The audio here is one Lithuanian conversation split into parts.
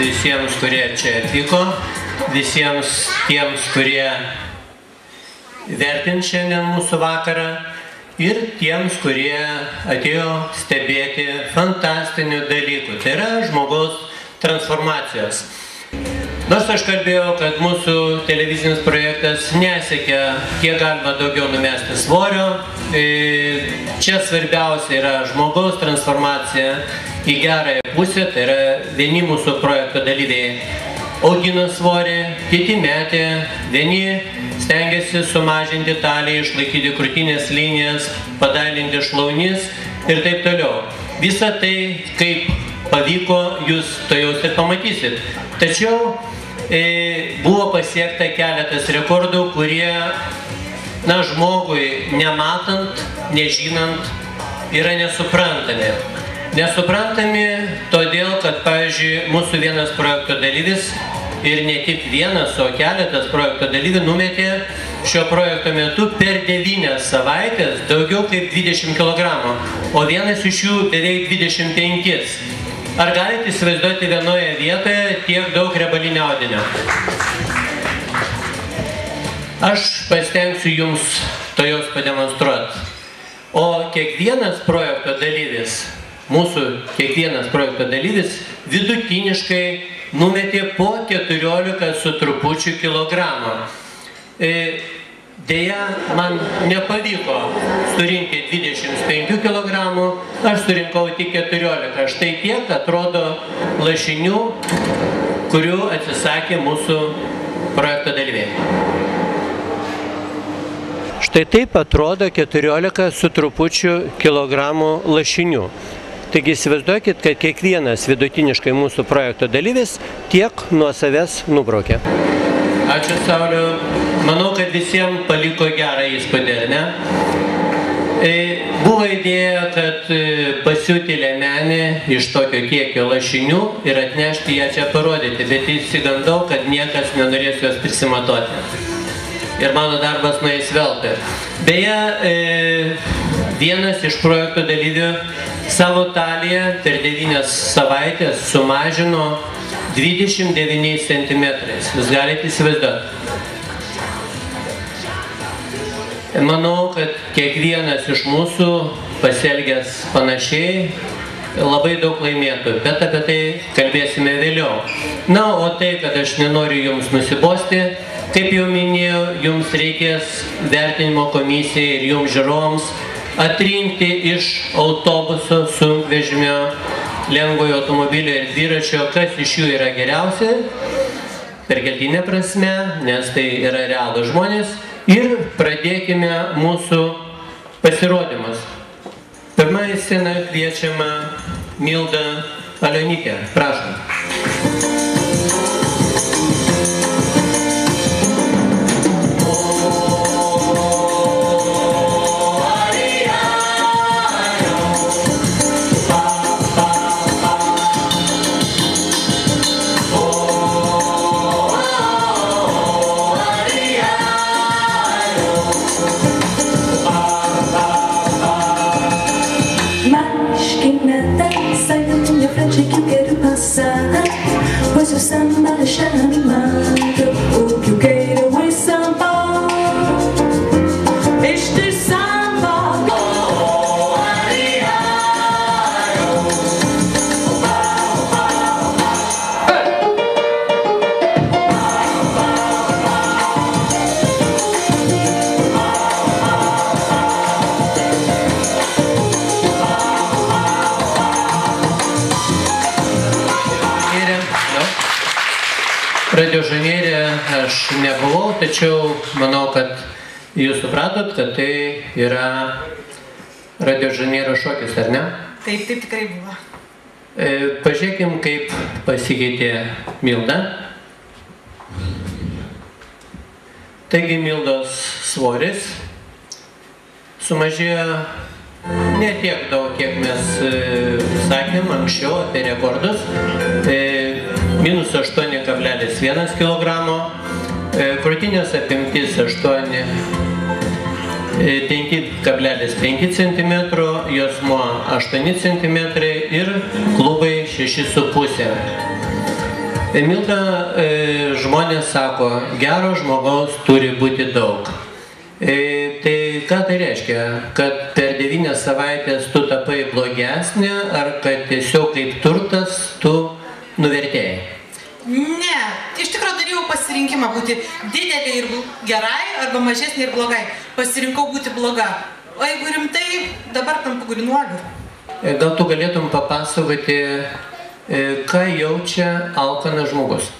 visiems, kurie čia atvyko, visiems tiems, kurie vertins šiandien mūsų vakarą ir tiems, kurie atėjo stebėti fantastinių dalykų. Tai yra žmogaus transformacijos. Nors aš kalbėjau, kad mūsų televizinis projektas nesiekia kiek galima daugiau numesti svorio, čia svarbiausia yra žmogaus transformacija į gerąją pusę, tai yra vieni mūsų projekto dalyviai augina svorį, kiti metė, vieni stengiasi sumažinti taliją, išlaikyti krūtinės linijas, padailinti šlaunis ir taip toliau. Visą tai, kaip pavyko, jūs to jūs ir pamatysit. Tačiau buvo pasiekta keletas rekordų, kurie, žmogui nematant, nežinant, yra nesuprantami. Nesuprantami todėl, kad, pavyzdžiui, mūsų vienas projekto dalyvis, ir ne tik vienas, o keletas projekto dalyvių numetė šio projekto metu per 9 savaitės daugiau kaip 20 kg, o vienas iš jų beveik 25. Ar galite įsivaizduoti vienoje vietoje tiek daug riebalinio audinio? Aš pasitengsiu jums to jos pademonstruoti. O kiekvienas projekto dalyvis, mūsų kiekvienas projekto dalyvis vidutiniškai numetė po 14 su trupučiu kilogramą. Deja, man nepavyko surinkti 25 kg, aš surinkau tik 14. Štai tiek atrodo lašinių, kurių atsisakė mūsų projekto dalyviai. Štai taip atrodo 14 su trupučiu kilogramų lašinių. Taigi įsivaizduokit, kad kiekvienas vidutiniškai mūsų projekto dalyvis tiek nuo savęs nubraukė. Ačiū, Sauliau. Manau, kad visiems paliko gerą įspūdį, ar ne? Buvo idėja, kad pasiūti liemenį iš tokio kiekio lašinių ir atnešti ją čia parodyti, bet įsigandau, kad niekas nenorės jos prisimatuoti. Ir mano darbas nueis veltui. Beje, vienas iš projekto dalyvių savo taliją per 9 savaitės sumažino 29 cm. Jūs galite įsivaizduoti. Manau, kad kiekvienas iš mūsų pasielgęs panašiai labai daug laimėtų, bet apie tai kalbėsime vėliau. O tai, kad aš nenoriu jums nusibosti, kaip jau minėjau, jums reikės vertinimo komisijai ir jums žiūrovams atrinkti iš autobuso, sunkvežimio, lengvojo automobilio ir dviračio, kas iš jų yra geriausia, perkeltinė prasme, nes tai yra realūs žmonės. Ir pradėkime mūsų pasirodymus. Pirmąją sceną kviečiama Milda Alionytė. Prašom. Pois o samba deixa animado o que eu quero é samba. Este samba Radio Žanierė aš nebuvau, tačiau manau, kad jūs supratot, kad tai yra Radio Žanierio šokis, ar ne? Taip, taip tikrai buvo. Pažiūrėkim, kaip pasikeitė Milda. Taigi Mildos svoris sumažėjo ne tiek daug, kiek mes sakėm anksčiau apie rekordus. Minus 8,1 kg, krūtinės apimtis 5,5 cm, juosmuo 8 cm ir klubai 6,5 cm. Milda, žmonės sako, gero žmogaus turi būti daug. Tai ką tai reiškia? Kad per 9 savaitės tu tapai blogesnė, ar kad tiesiog kaip turtas tu nuvertėjai? Ne, iš tikrųjų dariau pasirinkimą būti didelė ir gerai, arba mažesnė ir blogai. Pasirinkau būti bloga. O jeigu rimtai, dabar tampu grynuoliu. Gal tu galėtum papasakoti, ką jaučia alkanas žmogus?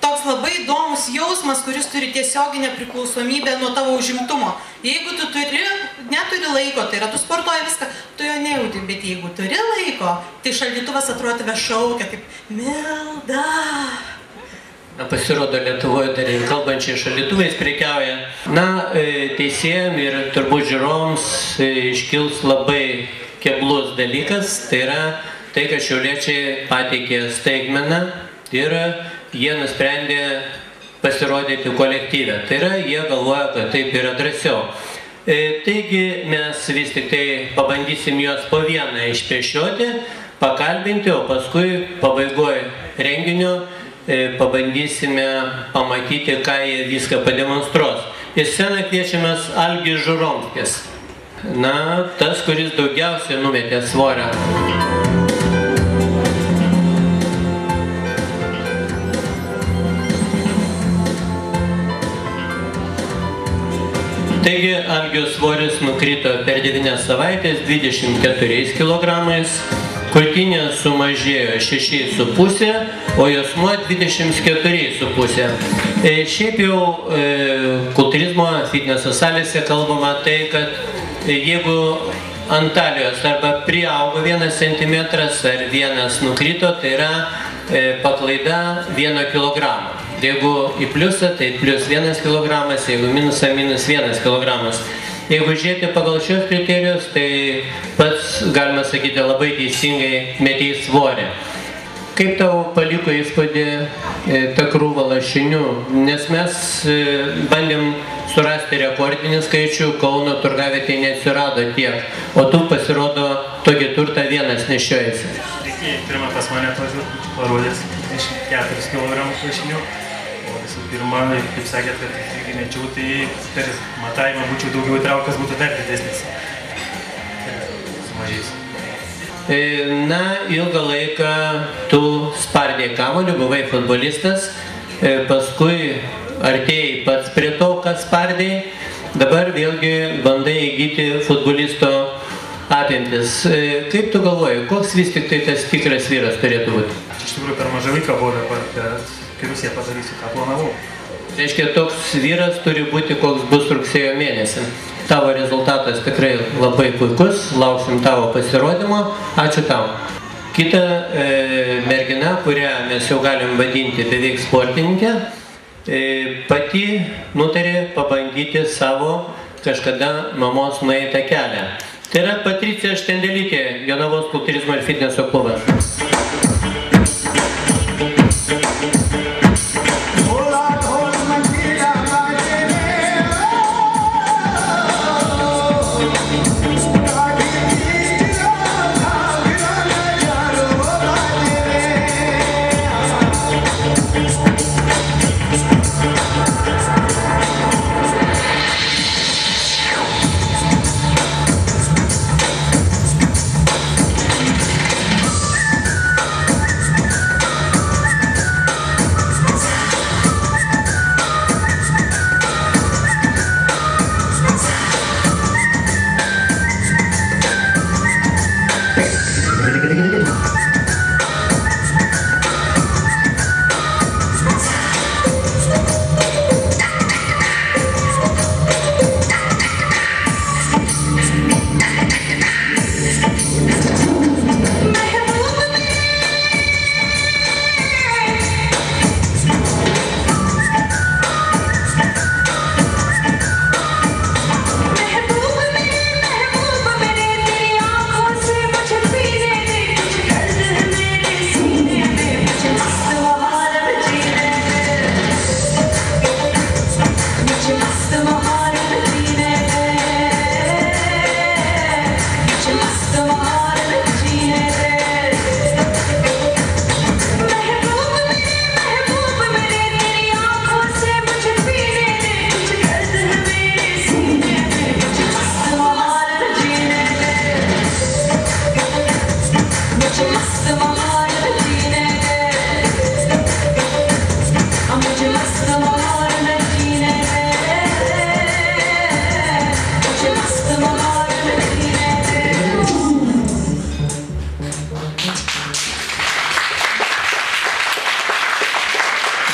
Toks labai įdomus jausmas, kuris turi tiesioginę priklausomybę nuo tavo užimtumo. Jeigu tu neturi laiko, tai yra tu sportuoji viską, tu jo nejauti, bet jeigu turi laiko, tai šaldytuvas atrodo tave šaukia kaip Milda. Pasirodo, Lietuvoje dar ir kalbančiai šaldytuvais prekiauja. Teisėjam ir turbūt žiūrovams iškils labai keblus dalykas, tai yra tai, kad šiauliečiai pateikė staigmeną ir jie nusprendė pasirodyti kolektyve. Tai yra, jie galvoja, kad taip yra drąsiau. Taigi mes vis tik tai pabandysim juos po vieną išpešioti, pakalbinti, o paskui pabaigoje renginio pabandysime pamatyti, ką jie viską pademonstruos. Į sceną kviečiamas Algis Žuromskis. Tas, kuris daugiausiai numetė svorio. Taigi, Algio svoris nukrito per 9 savaitės 24 kg, krūtinė sumažėjo 6,5, o juosmuo 24,5. Šiaip jau kultūrizmo fitneso salėse kalbama tai, kad jeigu ant talijos arba priaugo 1 cm ar 1 nukrito, tai yra paklaida 1 kg. Jeigu į pliusą, tai plius 1 kg, jeigu minusą, minus 1 kg. Jeigu žiūrėti pagal šios kriterijus, tai pats, galima sakyti, labai teisingai metei svorį. Kaip tau paliko įspūdį ta krūva lašinių? Nes mes bandėm surasti rekordinį skaičių, Kauno turgavietėje neatsirado tiek, o tu pasirodo tokį turtą vienas nešiojasi. Pirmą pas mane parodės 24 kg lašinių. Visų pirma, kaip sakėt, kad irgi mečiau, tai per matavimą būčiau daugiau įtraukęs, būtų dar didesnis. Sumažės. Ilgą laiką tu spardėjai kamuolį, buvai futbolistas, paskui artėjai pats prie to, kad spardėjai, dabar vėlgi bandai įgyti futbolisto apimtis. Kaip tu galvoji, koks vis tik tai tas tikras vyras turėtų būti? Iš tikrųjų, per mažą laiką buvo dabar, bet Rusija padarysiu, ką planavau. Reiškia, toks vyras turi būti, koks bus rugsėjo mėnesį. Tavo rezultatas tikrai labai puikus, lauksim tavo pasirodymo. Ačiū tau. Kita mergina, kurią mes jau galim vadinti beveik sportininkė, pati nutarė pabandyti savo kažkada mamos nueitą kelią. Tai yra Patricija Štendelytė, Jonavos kultūrizmo ir fitneso klubas.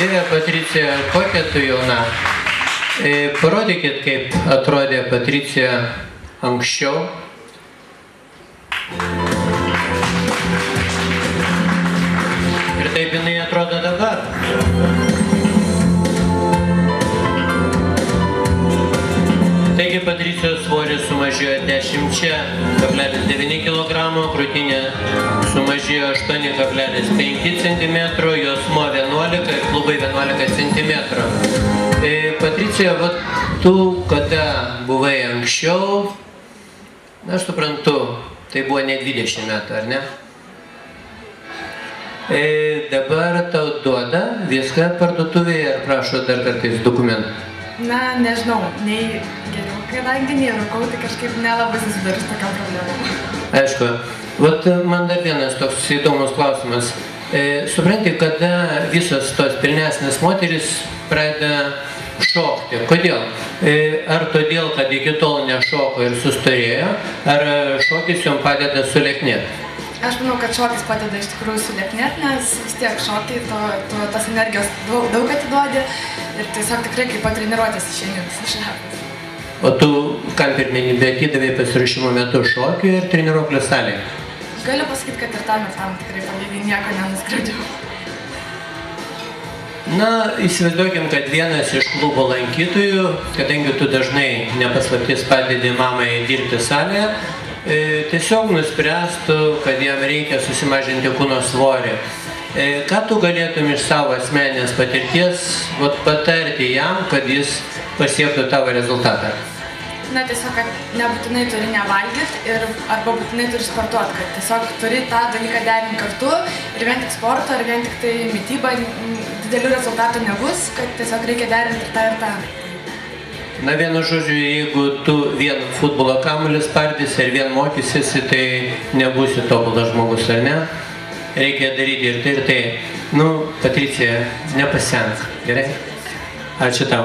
Dėja, Patricija, kokia tu jauna? Parodykit, kaip atrodė Patricija anksčiau. Ir taip jinai atrodo dabar. Taigi Patricijos svoris sumažėjo 10,9 kg, krūtinė sumažėjo 8,5 cm, jos mo 11 ir klubai 11 cm. Patricija, tu kada buvai anksčiau, aš suprantu, tai buvo ne 20 metų, ar ne? Dabar tau duoda viską parduotuvėje ir prašo dar kartais dokumentų. Na, nežinau, nei geriau, kadangi nei rūkau, tai kažkaip nelabai susidarius tokiam problemom. Aišku, man dar vienas toks įdomus klausimas. Supranti, kada visos tos pilnesnės moteris pradeda šokti? Kodėl? Ar todėl, kad iki tol nešoko ir sustorėjo, ar šokis jom padeda sulieknėti? Aš manau, kad šokis padeda iš tikrųjų sulieknėti, nes vis tiek šokiai tos energijos daug atiduodi ir tiesiog tikrai kaip patreniruotės išeini visą šakas. O tu kam pirmenybę atidavai pasiruošimo metu šokiui ir treniruoklės salėje? Galiu pasakyti, kad ir tam tikrai palygiai nieko nenuskridžiau. Na, įsivaizduokim, kad vienas iš klubo lankytojų, kadangi tu dažnai nepaslaptis padedi mamai dirbti salėje, tiesiog nuspręstų, kad jam reikia susimažinti kūno svorį. Ką tu galėtum iš savo asmeninės patirties patarti jam, kad jis pasiektų tavo rezultatą? Na, tiesiog, kad nebūtinai turi nevalgyti arba būtinai turi sportuoti, kad tiesiog turi tą dalyką derinti kartu ir vien tik sporto ar vien tik tai mitybą didelių rezultatų nebus, kad tiesiog reikia derinti ir tą ir tą. Na, vienu žodžiu, jeigu tu vien futbolo kamuolį spardysi ir vien mokysiesi, tai nebūsi tobulas žmogus, ar ne? Reikia daryti ir tai ir tai. Nu, Patricija, nepasenk, gerai? Ačiū tau.